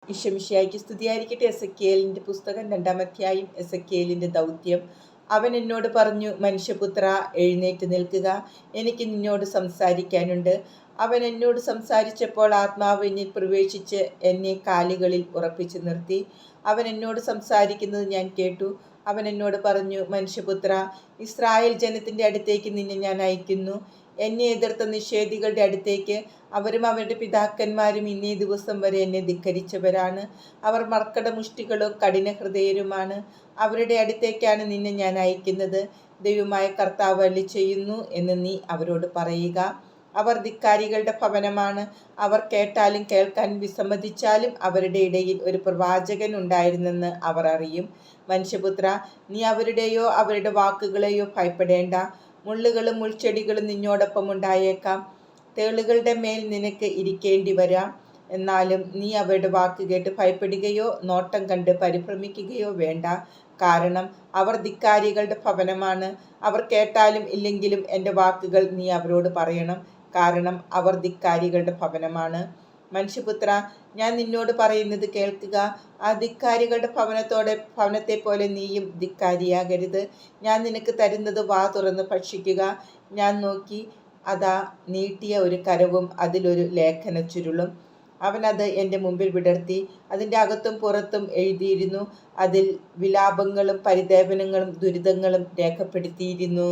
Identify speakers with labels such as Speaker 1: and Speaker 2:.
Speaker 1: ഈശോമിശിഹായ്ക്ക് സ്തുതിയായിരിക്കട്ടെ. എസെക്കിയേലിന്റെ പുസ്തകം 2-ാം അധ്യായം. എസെക്കിയേലിന്റെ ദൗത്യം. അവൻ എന്നോട് പറഞ്ഞു, മനുഷ്യപുത്ര, എഴുന്നേറ്റ് നിൽക്കുക, എനിക്ക് നിന്നോട് സംസാരിക്കാനുണ്ട്. അവൻ എന്നോട് സംസാരിച്ചപ്പോൾ ആത്മാവ് എന്നിൽ പ്രവേശിച്ച് എന്നെ കാലുകളിൽ ഉറപ്പിച്ചു നിർത്തി. അവൻ എന്നോട് സംസാരിക്കുന്നത് ഞാൻ കേട്ടു. അവൻ എന്നോട് പറഞ്ഞു, മനുഷ്യപുത്ര, ഇസ്രായേൽ ജനത്തിന്റെ അടുത്തേക്ക് നിന്നെ ഞാൻ അയക്കുന്നു, എന്നെ എതിർത്ത നിഷേധികളുടെ അടുത്തേക്ക്. അവരും അവരുടെ പിതാക്കന്മാരും ഇന്നേ ദിവസം വരെ എന്നെ ധിക്കരിച്ചവരാണ്. അവർ മർക്കടമുഷ്ടികളും കഠിനഹൃദയരുമാണ്. അവരുടെ അടുത്തേക്കാണ് നിന്നെ ഞാൻ അയക്കുന്നത്. ദൈവമായ കർത്താവ് അരുളിച്ചെയ്യുന്നു എന്ന് നീ അവരോട് പറയുക. അവർ ധിക്കാരികളുടെ ഭവനമാണ്. അവർ കേട്ടാലും കേൾക്കാൻ വിസമ്മതിച്ചാലും അവരുടെ ഇടയിൽ ഒരു പ്രവാചകൻ ഉണ്ടായിരുന്നെന്ന് അവർ അറിയും. മനുഷ്യപുത്ര, നീ അവരുടെയോ അവരുടെ വാക്കുകളെയോ ഭയപ്പെടേണ്ട. മുള്ളുകളും മുൾച്ചെടികളും നിന്നോടൊപ്പം ഉണ്ടായേക്കാം. തേളുകളുടെ മേൽ നിനക്ക് ഇരിക്കേണ്ടി വരാം. എന്നാലും നീ അവരുടെ വാക്ക് കേട്ട് ഭയപ്പെടുകയോ നോട്ടം കണ്ട് പരിഭ്രമിക്കുകയോ വേണ്ട. കാരണം അവർ ധിക്കാരികളുടെ ഭവനമാണ്. അവർ കേട്ടാലും ഇല്ലെങ്കിലും എൻ്റെ വാക്കുകൾ നീ അവരോട് പറയണം. കാരണം അവർ ധിക്കാരികളുടെ ഭവനമാണ്. മനുഷ്യപുത്ര, ഞാൻ നിന്നോട് പറയുന്നത് കേൾക്കുക. ആ ധിക്കാരികളുടെ ഭവനത്തെ പോലെ നീയും ധിക്കാരിയാകരുത്. ഞാൻ നിനക്ക് തരുന്നത് വാ തുറന്ന് ഭക്ഷിക്കുക. ഞാൻ നോക്കി, അതാ നീട്ടിയ ഒരു കരവും അതിലൊരു ലേഖന ചുരുളും. അവനത് എൻ്റെ മുമ്പിൽ വിടർത്തി. അതിൻ്റെ അകത്തും പുറത്തും എഴുതിയിരുന്നു. അതിൽ വിലാപങ്ങളും പരിദേവനങ്ങളും ദുരിതങ്ങളും രേഖപ്പെടുത്തിയിരുന്നു.